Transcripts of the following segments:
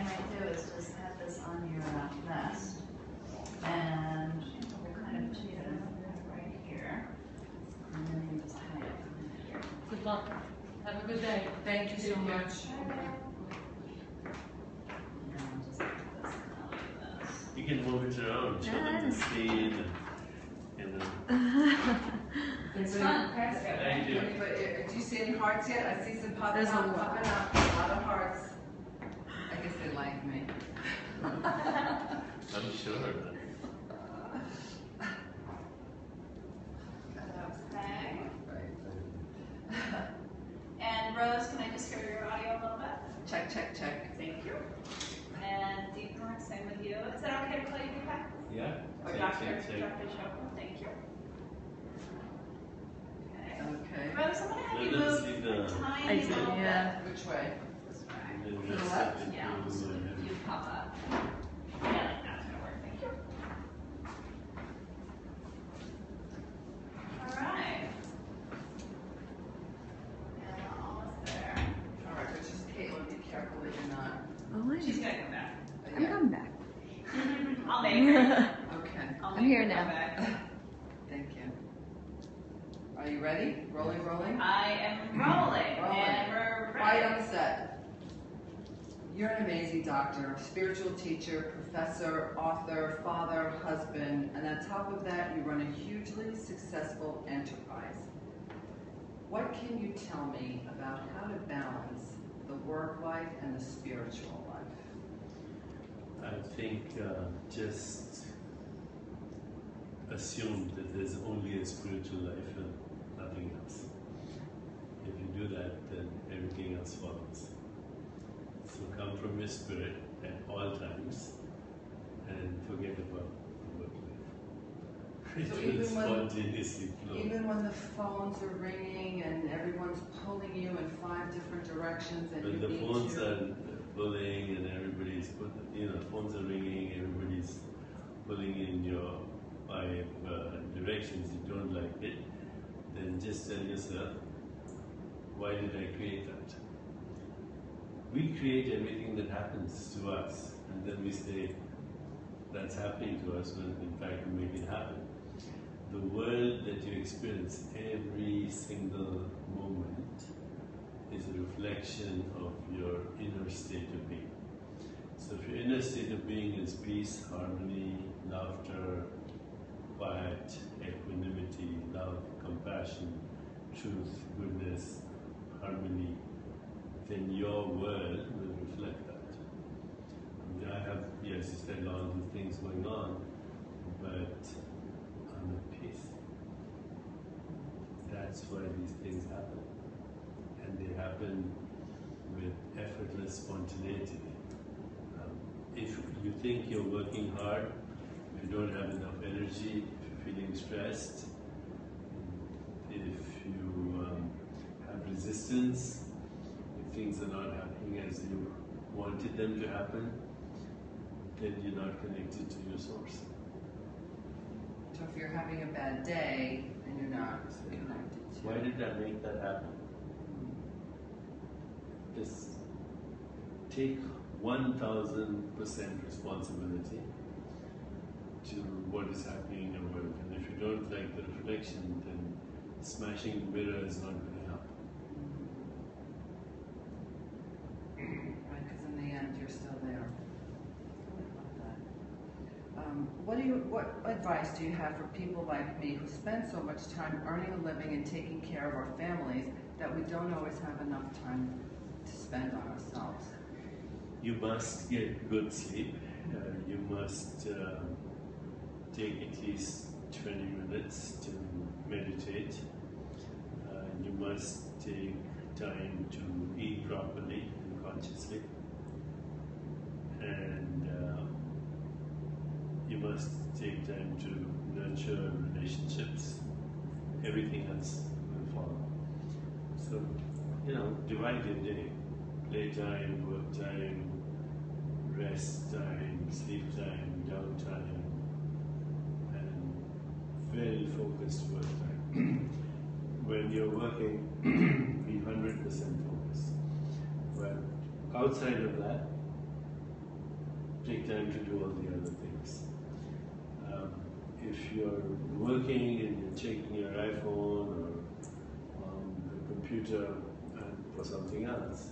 might do is just have this on your vest, and we'll kind of put it right here, and then you just hide it from here. Good luck. Have a good day. Thank you so much. You can move it around, show them the scene, and It's fun. Thank you. But do you see any hearts yet? I see some popping up, a lot of hearts. I guess they like me. I'm sure. Okay. And Rose, can I just hear your audio a little bit? Check, check, check. Thank you. And Deepak, same with you. Is that okay to call you Deepak? Yeah. Or Dr. Chopra? Thank you. Okay. Okay. Rose, I'm going to have you Let them move see a the- tiny little bit. Which way? This way. And then To the just left? set it Yeah, to so the- you pop up. Yeah, like that's going to work. Thank you. All right. And we're almost there. All right, but just Caitlin, be careful that you're not. She's going to come back. I'm coming back. I'll make her. Okay. I'll I'm make here her now. come back. Thank you. Are you ready? Rolling, rolling? I am rolling, and we're Quiet ready. on the set. You're an amazing doctor, spiritual teacher, professor, author, father, husband, and on top of that, you run a hugely successful enterprise. What can you tell me about how to balance the work life and the spiritual life? I think just assume that there's only a spiritual life and nothing else. If you do that, then everything else follows. So come from your spirit at all times and forget about the work life. It So will even when- spontaneously flow. Even when the phones are ringing and everyone's pulling you in 5 different directions and When you the need phones to... are pulling and everybody's phones are ringing, everybody's pulling in your 5 directions, you don't like it, then just tell yourself, why did I create that? We create everything that happens to us, and then we say, that's happening to us, when in fact we make it happen. The world that you experience every single moment is a reflection of your inner state of being. So if your inner state of being is peace, harmony, laughter, quiet, equanimity, love, compassion, truth, goodness, harmony, then your world will reflect that. I have, yes, you said all these things going on, but I'm at peace. That's why these things happen. And they happen with effortless spontaneity. If you think you're working hard, if you don't have enough energy, if you're feeling stressed, if you have resistance, if things are not happening as you wanted them to happen, then you're not connected to your source. So if you're having a bad day, then you're not connected to... Why did I make that happen? Just take 1000% responsibility to what is happening in your world. And if you don't like the reflection, then smashing the mirror is not going to help. Right, because in the end, you're still there. What advice do you have for people like me who spend so much time earning a living and taking care of our families that we don't always have enough time to spend on ourselves? You must get good sleep. You must take at least 20 minutes to meditate. You must take time to eat properly and consciously. And you must take time to nurture relationships. Everything else will follow. So, divide your day. Playtime, work time, rest time, sleep time, downtime, and very focused work time. When you're working, be 100% focused. Well, outside of that, take time to do all the other things. If you're working and you're checking your iPhone or on the computer and for something else,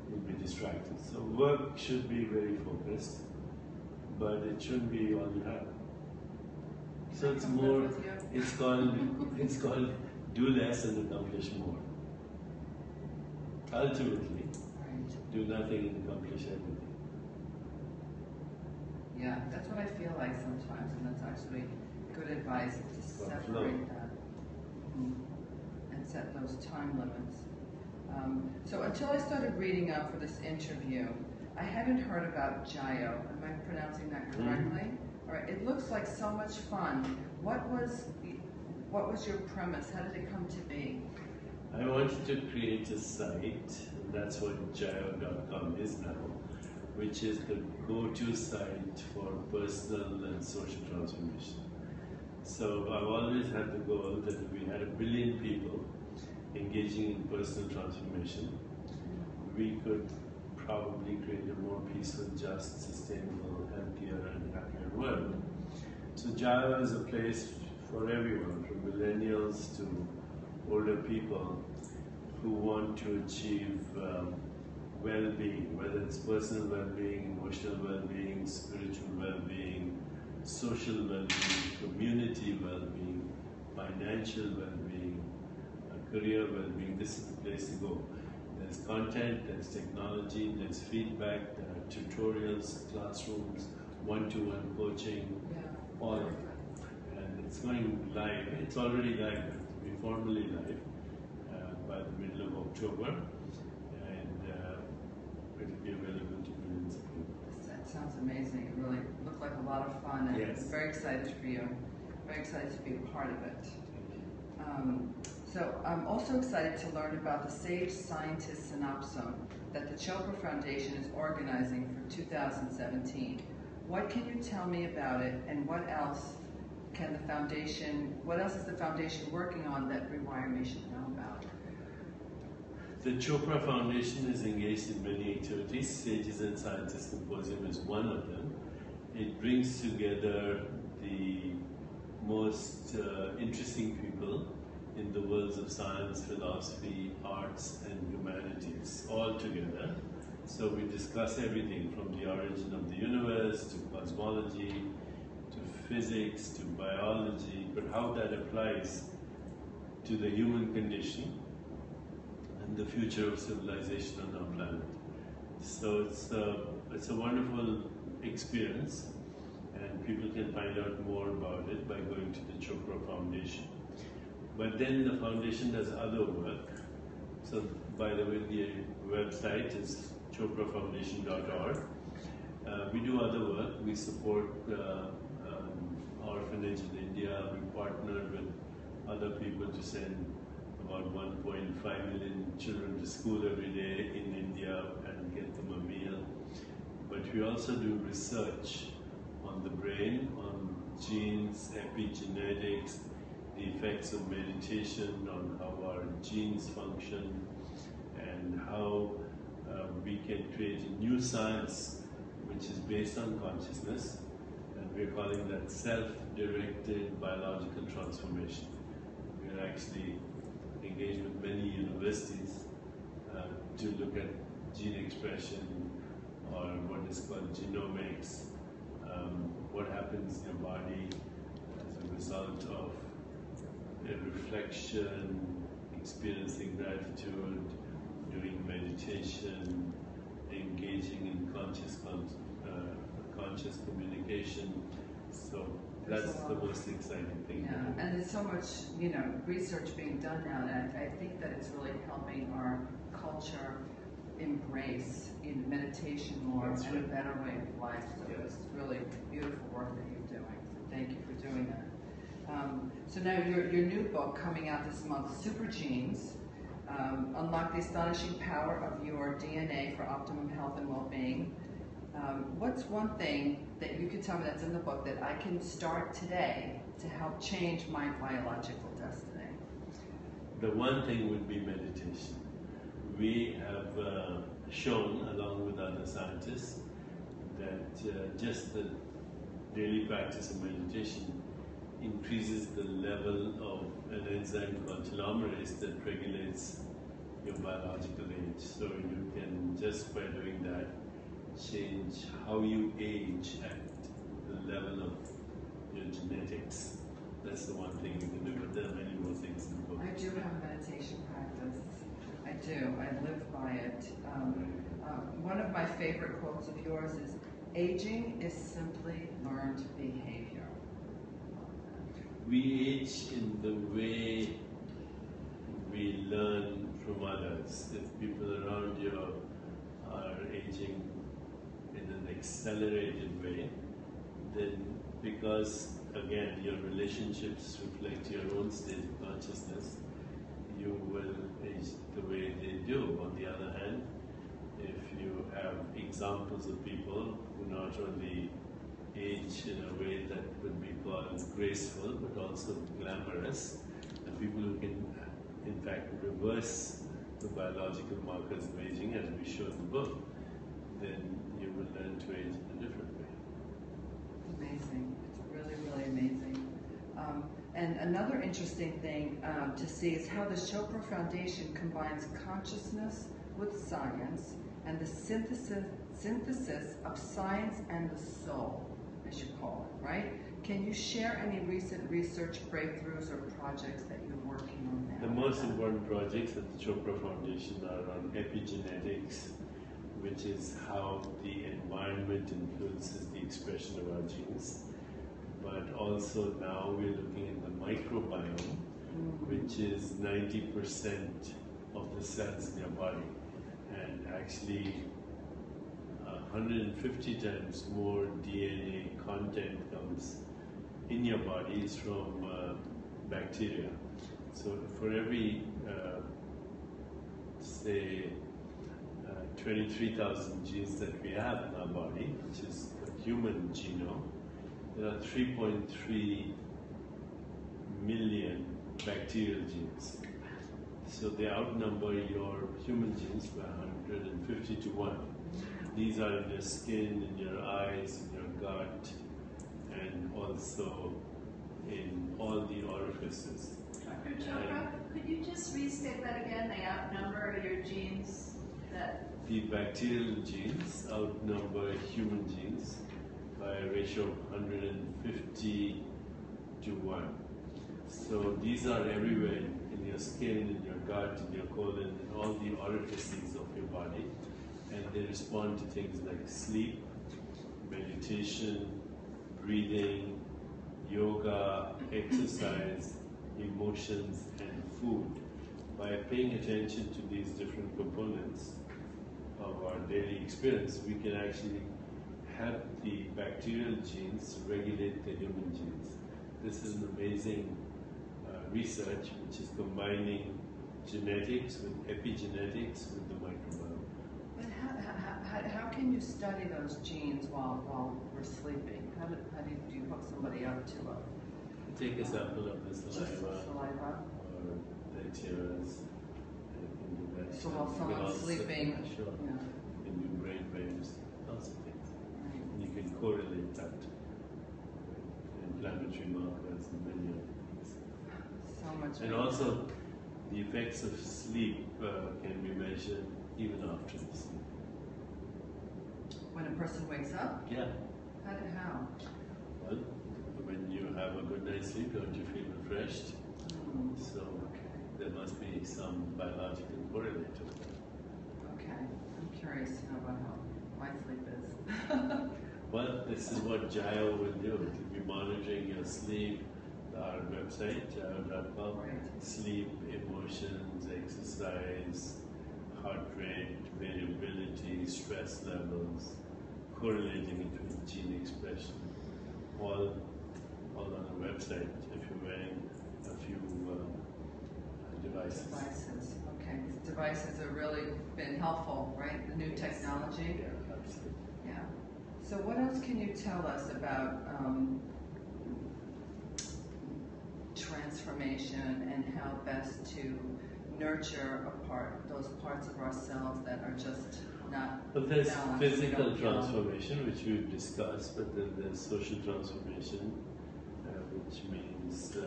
you'll be distracted. So work should be very focused, but it shouldn't be all you have. So it's more, it's called do less and accomplish more. Ultimately, do nothing and accomplish everything. Yeah, that's what I feel like sometimes, and that's actually good advice, is to separate that and set those time limits. So until I started reading up for this interview, I hadn't heard about Jayo. Am I pronouncing that correctly? All right, it looks like so much fun. What was your premise? How did it come to be? I wanted to create a site, and that's what Jayo.com is now, which is the go-to site for personal and social transformation. So I've always had the goal that if we had 1 billion people engaging in personal transformation, we could probably create a more peaceful, just, sustainable, healthier and happier world. So Jayo is a place for everyone, from millennials to older people who want to achieve well-being, whether it's personal well-being, emotional well-being, spiritual well-being, social well-being, community well-being, financial well-being, career well-being. This is the place to go. There's content, there's technology, there's feedback, there are tutorials, classrooms, one-to-one coaching, all of that. And it's going live. It's already live. It'll be formally live by the middle of October, and it'll be available to millions of people. That sounds amazing. It really looked like a lot of fun, and Yes. I'm very excited for you. Very excited to be a part of it. So I'm also excited to learn about the Sage Scientist Synopsum that the Chopra Foundation is organizing for 2017. What can you tell me about it, and what else is the foundation working on that Rewire me should know about? The Chopra Foundation is engaged in many activities. Sages and Scientists Symposium is one of them. It brings together the most interesting people in the worlds of science, philosophy, arts, and humanities all together. So we discuss everything from the origin of the universe to cosmology, to physics, to biology, but how that applies to the human condition and the future of civilization on our planet. So it's a wonderful experience, and people can find out more about it by going to the Chopra Foundation. But then the foundation does other work. So by the way, the website is choprafoundation.org. We do other work. We support orphanage in India. We partnered with other people to send about 1.5 million children to school every day in India and get them a meal. But we also do research on the brain, on genes, epigenetics, the effects of meditation on how our genes function, and how we can create a new science which is based on consciousness, and we're calling that self-directed biological transformation. We're actually engaged with many universities to look at gene expression, or what is called genomics, what happens in your body as a result of a reflection, experiencing gratitude, doing meditation, engaging in conscious communication. So that's the most exciting thing. Yeah, and there's so much, research being done now, and I think that it's really helping our culture embrace in meditation more and a better way of life. So it's really beautiful work that you're doing. So thank you for doing that. So now your new book coming out this month, Super Genes, Unlock the Astonishing Power of Your DNA for Optimum Health and Well-Being. What's one thing that you could tell me that's in the book that I can start today to help change my biological destiny? The one thing would be meditation. We have shown, along with other scientists, that just the daily practice of meditation increases the level of an enzyme called telomerase that regulates your biological age. So you can just by doing that change how you age at the level of your genetics. That's the one thing you can do, but there are many more things in the book. I do have a meditation practice. I do. I live by it. One of my favorite quotes of yours is, "Aging is simply learned behavior." We age in the way we learn from others. If people around you are aging in an accelerated way, then because, again, your relationships reflect your own state of consciousness, you will age the way they do. On the other hand, if you have examples of people who not only age in a way that would be called graceful, but also glamorous, and people who can, in fact, reverse the biological markers of aging, as we show in the book, then you will learn to age in a different way. Amazing. It's really, really amazing. And another interesting thing to see is how the Chopra Foundation combines consciousness with science and the synthesis of science and the soul, as you call it, right? Can you share any recent research breakthroughs or projects that you're working on now? The most important projects at the Chopra Foundation are on epigenetics, which is how the environment influences the expression of our genes. But also now we're looking at the microbiome, which is 90% of the cells in your body. And actually 150 times more DNA content comes in your bodies from bacteria. So for every, say, 23,000 genes that we have in our body, which is a human genome, there are 3.3 million bacterial genes. So they outnumber your human genes by 150 to 1. These are in your skin, in your eyes, in your gut, and also in all the orifices. Dr. Chopra, could you just restate that again? They outnumber your genes that... The bacterial genes outnumber human genes by a ratio of 150 to 1. So these are everywhere in your skin, in your gut, in your colon, in all the orifices of your body. And they respond to things like sleep, meditation, breathing, yoga, exercise, emotions, and food. By paying attention to these different components of our daily experience, we can actually help the bacterial genes regulate the human genes. This is an amazing research which is combining genetics with epigenetics with the microbiome. But how can you study those genes while we're sleeping? How do you hook somebody up to a... Take a sample of the saliva saliva? or the tears. So while someone's sleeping, sure. Yeah. You can do brain waves, lots of things. Right. And you can correlate that with inflammatory markers and many other things. So much. And also, the effects of sleep can be measured even after the sleep. When a person wakes up? Yeah. How? Well, when you have a good night's sleep, don't you feel refreshed? So there must be some biological correlate to it. Okay. I'm curious to know about how my sleep is. Well, this is what Jaya will do. It will be monitoring your sleep, our website, jaya.com, Right. sleep, emotions, exercise, heart rate, variability, stress levels, correlating it with gene expression, all on the website if you're wearing a few devices. Devices. Okay. These devices have really been helpful, right? The new technology. Yeah, absolutely. Yeah. So what else can you tell us about transformation and how best to nurture those parts of ourselves that are just not But there's balance. physical We don't feel- transformation, which we've discussed, but then there's social transformation, which means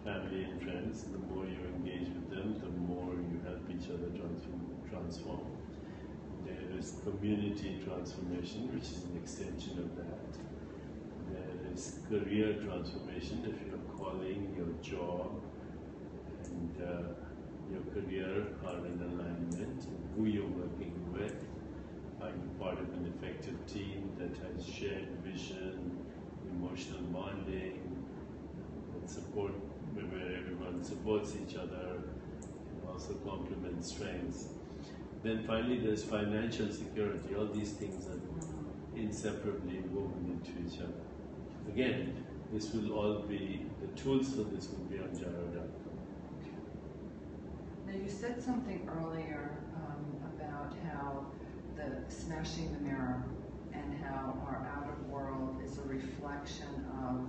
family and friends. The more you engage with them, the more you help each other transform. There is community transformation, which is an extension of that. There is career transformation, if your calling, your job, and your career are in alignment, who you're working with. Are you part of an effective team that has shared vision, emotional bonding, and support, where everyone supports each other and also complements strengths? Then finally there's financial security. All these things are inseparably woven into each other. Again, this will all be, the tools for this will be on Jaro.com. Now you said something earlier about how the smashing the mirror and how our outer world is a reflection of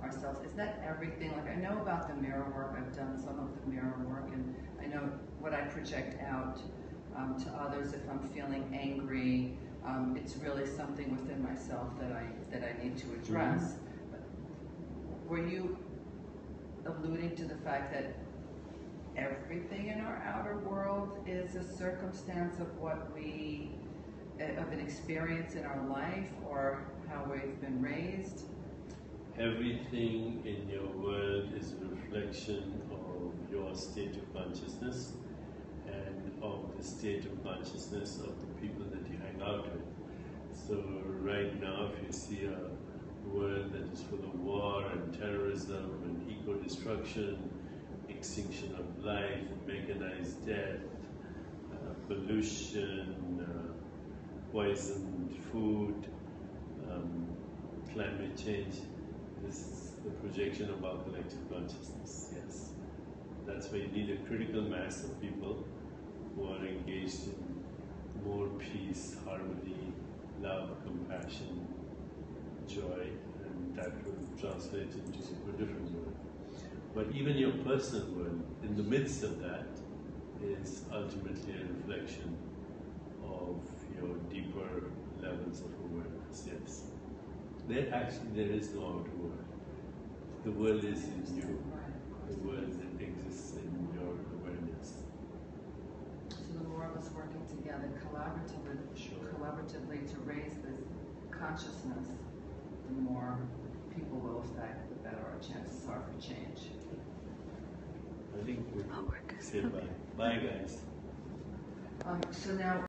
ourselves. Is that everything? Like, I know about the mirror work. I've done some of the mirror work, and I know what I project out to others. If I'm feeling angry, it's really something within myself that I need to address. Mm-hmm. But were you alluding to the fact that everything in our outer world is a circumstance of what we, of an experience in our life, or how we've been raised? Everything in your world is a reflection of your state of consciousness and of the state of consciousness of the people that you hang out with. So right now, if you see a world that is full of war and terrorism and eco-destruction, extinction of life, mechanized death, pollution, poisoned food, climate change, this is the projection of our collective consciousness, yes. That's why you need a critical mass of people who are engaged in more peace, harmony, love, compassion, joy, and that will translate into a different world. But even your personal world, in the midst of that, is ultimately a reflection of your deeper levels of awareness, yes. There is no outer world. The world is in you. The world that exists in your awareness. So the more of us working together collaboratively to raise this consciousness, the more people will affect, the better our chances are for change. I think we say bye. Bye, guys. So now